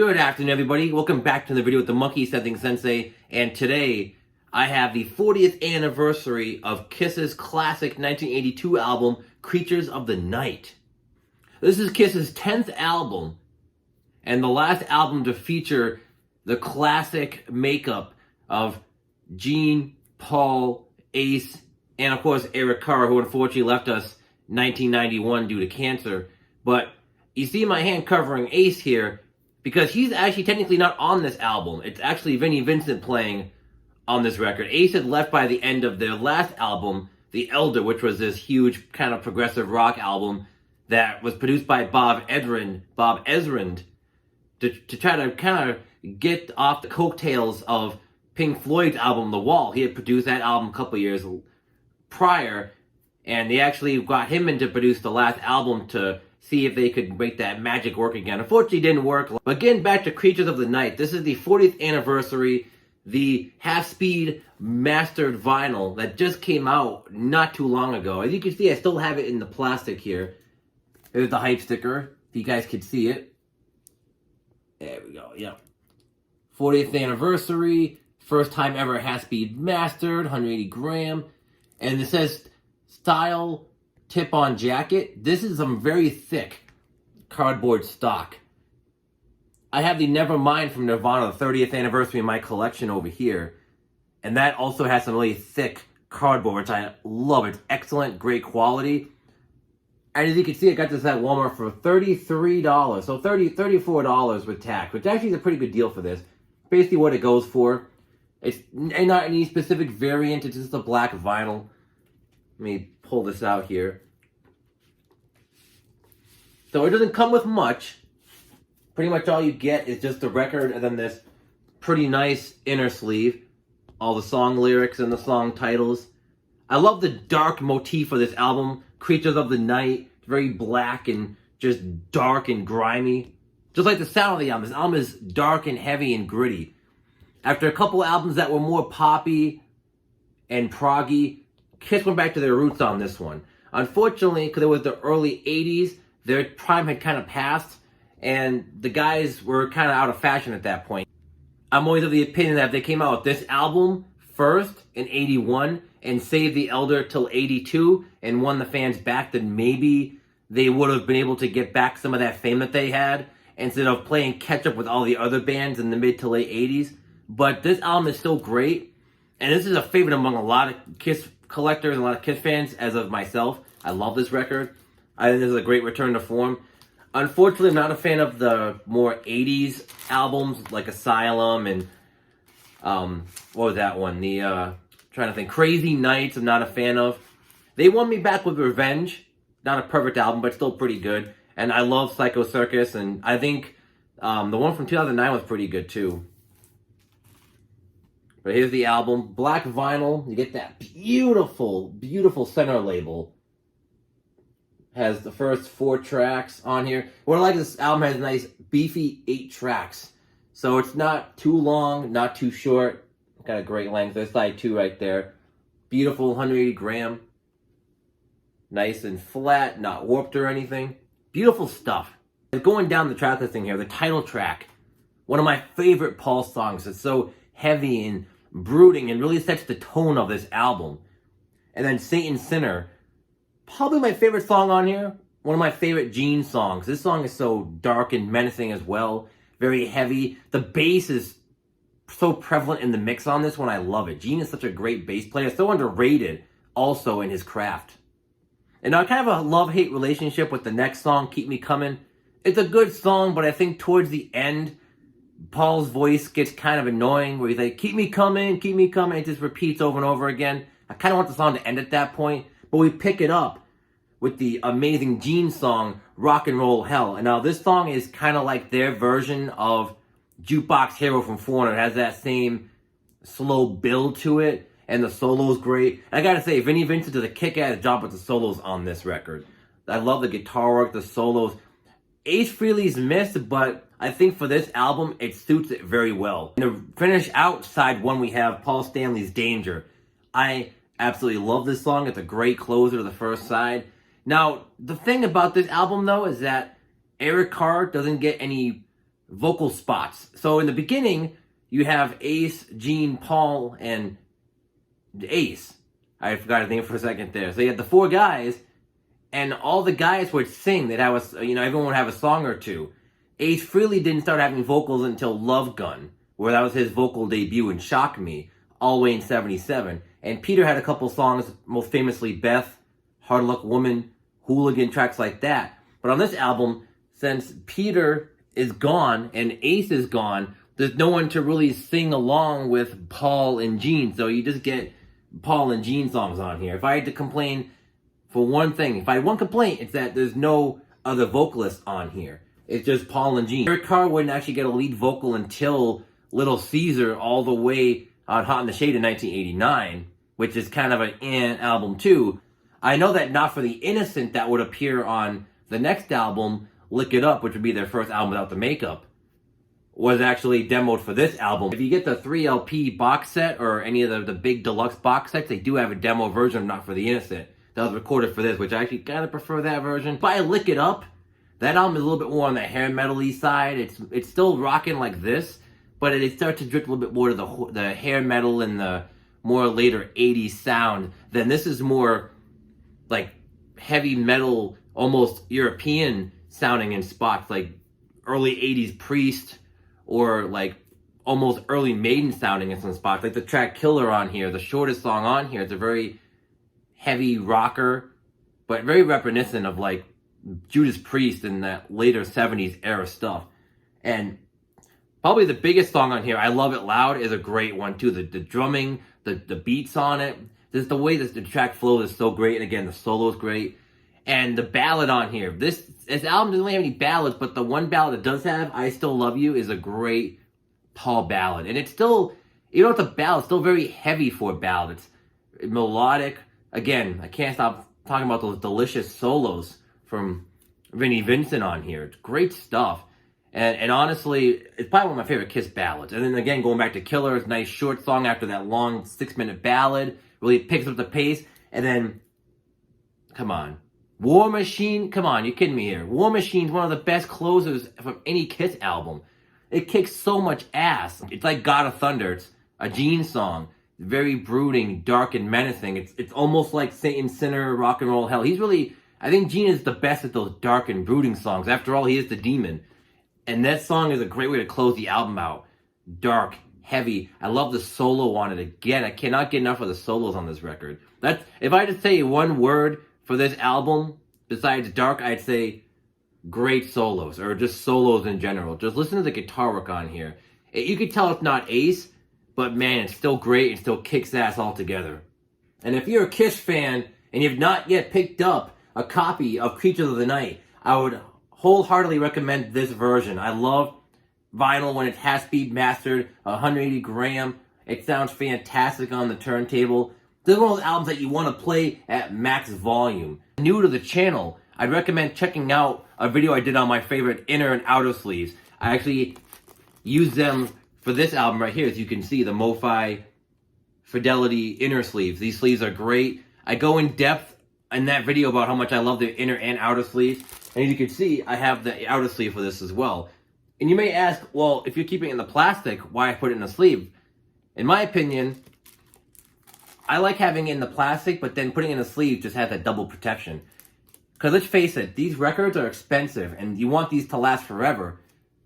Good afternoon, everybody. Welcome back to the video with the Monkey Sensing Sensei. And today, I have the 40th anniversary of Kiss's classic 1982 album, Creatures of the Night. This is Kiss's 10th album, and the last album to feature the classic makeup of Gene, Paul, Ace, and of course Eric Carr, who unfortunately left us 1991 due to cancer. But you see my hand covering Ace here, because he's actually technically not on this album. It's actually Vinnie Vincent playing on this record. Ace had left by the end of their last album, The Elder, which was this huge kind of progressive rock album that was produced by Bob Ezrin, to try to kind of get off the coattails of Pink Floyd's album, The Wall. He had produced that album a couple years prior, and they actually got him in to produce the last album to see if they could make that magic work again. Unfortunately, it didn't work. But getting back to Creatures of the Night, this is the 40th anniversary, the half-speed mastered vinyl that just came out not too long ago. As you can see, I still have it in the plastic here. There's the hype sticker, if you guys could see it. There we go, yeah. 40th anniversary, first time ever half-speed mastered, 180 gram. And it says, style tip-on jacket. This is some very thick cardboard stock. I have the Nevermind from Nirvana, the 30th anniversary in my collection over here. And that also has some really thick cardboard, which I love. It's excellent, great quality. And as you can see, I got this at Walmart for $33. So $34 with tax, which actually is a pretty good deal for this. Basically what it goes for. It's not any specific variant, it's just a black vinyl. Let me pull this out here. So it doesn't come with much. Pretty much all you get is just the record and then this pretty nice inner sleeve. All the song lyrics and the song titles. I love the dark motif of this album. Creatures of the Night. It's very black and just dark and grimy. Just like the sound of the album. This album is dark and heavy and gritty. After a couple albums that were more poppy and proggy, Kiss went back to their roots on this one. Unfortunately, because it was the early 80s, their prime had kind of passed, and the guys were kind of out of fashion at that point. I'm always of the opinion that if they came out with this album first in 81 and saved The Elder till 82 and won the fans back, then maybe they would have been able to get back some of that fame that they had instead of playing catch up with all the other bands in the mid to late 80s. But this album is still great, and this is a favorite among a lot of Kiss collectors and a lot of Kiss fans, as of myself. I love this record. I think this is a great return to form. Unfortunately, I'm not a fan of the more 80s albums like Asylum and what was that one? Trying to think, Crazy Nights. I'm not a fan of. They won me back with Revenge. Not a perfect album, but still pretty good. And I love Psycho Circus, and I think the one from 2009 was pretty good too. But here's the album. Black vinyl. You get that beautiful, beautiful center label. Has the first 4 tracks on here. What I like is this album has nice, beefy 8 tracks. So it's not too long, not too short. Got a great length. There's side 2 right there. Beautiful 180 gram. Nice and flat, not warped or anything. Beautiful stuff. Going down the track listing here, the title track. One of my favorite Paul songs. It's so heavy and brooding and really sets the tone of this album. And then Saint and Sinner, probably my favorite song on here. One of my favorite Gene songs. This song is so dark and menacing as well. Very heavy. The bass is so prevalent in the mix on this one. I love it. Gene is such a great bass player. So underrated also in his craft. And I kind of a love-hate relationship with the next song, Keep Me Coming. It's a good song, but I think towards the end, Paul's voice gets kind of annoying, where he's like, keep me coming, it just repeats over and over again. I kind of want the song to end at that point, but we pick it up with the amazing Gene song, Rock and Roll Hell. And now this song is kind of like their version of Jukebox Hero from Foreigner. It has that same slow build to it, and the solo's great. And I gotta say, Vinnie Vincent did a kick-ass job with the solos on this record. I love the guitar work, the solos. Ace Frehley's missed, but I think for this album, it suits it very well. And to finish out side 1, we have Paul Stanley's Danger. I absolutely love this song. It's a great closer to the first side. Now, the thing about this album, though, is that Eric Carr doesn't get any vocal spots. So in the beginning, you have Ace, Gene, Paul, and Ace. I forgot his name for a second there. So you had the 4 guys, and all the guys would sing. They'd have everyone would have a song or two. Ace Frehley didn't start having vocals until Love Gun, where that was his vocal debut and Shock Me, all the way in 77. And Peter had a couple songs, most famously Beth, Hard Luck Woman, Hooligan, tracks like that. But on this album, since Peter is gone and Ace is gone, there's no one to really sing along with Paul and Gene. So you just get Paul and Gene songs on here. If I had to complain for one thing, if I had one complaint, it's that there's no other vocalists on here. It's just Paul and Gene. Eric Carr wouldn't actually get a lead vocal until Little Caesar all the way on Hot in the Shade in 1989, which is kind of an album too. I know that Not for the Innocent, that would appear on the next album, Lick It Up, which would be their first album without the makeup, was actually demoed for this album. If you get the 3 LP box set or any of the big deluxe box sets, they do have a demo version of Not for the Innocent that was recorded for this, which I actually kind of prefer that version. But I Lick It Up, that album is a little bit more on the hair metal-y side. It's still rocking like this, but it starts to drift a little bit more to the hair metal and the more later 80s sound. Then this is more like heavy metal, almost European sounding in spots, like early 80s Priest, or like almost early Maiden sounding in some spots. Like the track Killer on here, the shortest song on here, it's a very heavy rocker, but very reminiscent of like Judas Priest and that later 70s era stuff. And probably the biggest song on here, I Love It Loud, is a great one too. The drumming, the beats on it, just the way that the track flows is so great. And again, the solo is great. And the ballad on here, this album doesn't really have any ballads, but the one ballad it does have, I Still Love You, is a great Paul ballad. And it's still, you know, it's a ballad, it's still very heavy for a ballad. It's melodic. Again, I can't stop talking about those delicious solos from Vinnie Vincent on here. It's great stuff. And honestly, it's probably one of my favorite Kiss ballads. And then again, going back to Killer, it's a nice short song after that long 6-minute ballad. Really picks up the pace. And then, come on. War Machine, come on, you're kidding me here. War Machine's one of the best closers from any Kiss album. It kicks so much ass. It's like God of Thunder. It's a Gene song. Very brooding, dark, and menacing. It's almost like Satan, Sinner, Rock and Roll Hell. He's really, I think Gene is the best at those dark and brooding songs. After all, he is the demon. And that song is a great way to close the album out. Dark, heavy. I love the solo on it. Again, I cannot get enough of the solos on this record. That's, if I had to say one word for this album, besides dark, I'd say great solos, or just solos in general. Just listen to the guitar work on here. You can tell it's not Ace, but man, it's still great and still kicks ass altogether. And if you're a Kiss fan and you've not yet picked up a copy of Creatures of the Night, I would wholeheartedly recommend this version. I love vinyl when it's half-speed mastered, 180 gram. It sounds fantastic on the turntable. This is one of those albums that you want to play at max volume. New to the channel, I'd recommend checking out a video I did on my favorite inner and outer sleeves. I actually used them for this album right here. As you can see, the MoFi Fidelity inner sleeves. These sleeves are great. I go in depth in that video about how much I love the inner and outer sleeves. And as you can see, I have the outer sleeve for this as well. And you may ask, well, if you're keeping it in the plastic, why put it in the sleeve? In my opinion, I like having it in the plastic, but then putting it in the sleeve just has that double protection. Because let's face it, these records are expensive, and you want these to last forever.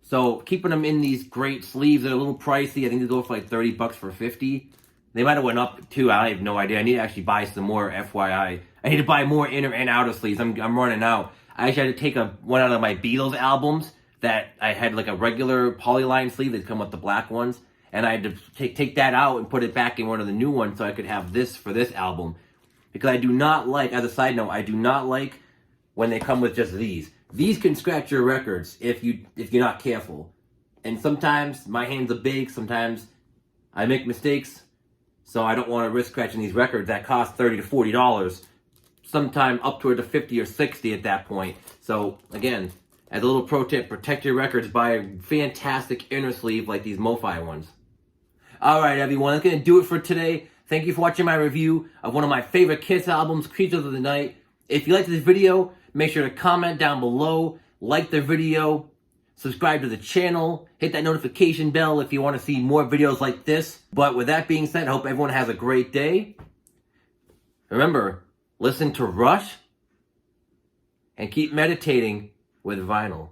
So keeping them in these great sleeves, they're a little pricey. I think they go for like 30 bucks for 50. They might have went up too. I have no idea. I need to actually buy some more, FYI. I need to buy more inner and outer sleeves. I'm running out. I actually had to take one out of my Beatles albums that I had like a regular polyline sleeve. They come with the black ones. And I had to take that out and put it back in one of the new ones so I could have this for this album. Because I do not like, as a side note, I do not like when they come with just these. These can scratch your records if you're not careful. And sometimes my hands are big, sometimes I make mistakes, so I don't want to risk scratching these records that cost $30 to $40. Sometime up toward to 50 or 60 at that point. So again, as a little pro tip, protect your records by a fantastic inner sleeve like these MoFi ones. Alright everyone, that's going to do it for today. Thank you for watching my review of one of my favorite Kiss albums, Creatures of the Night. If you liked this video, make sure to comment down below, like the video, subscribe to the channel, hit that notification bell if you want to see more videos like this. But with that being said, I hope everyone has a great day. Remember, listen to Rush and keep meditating with vinyl.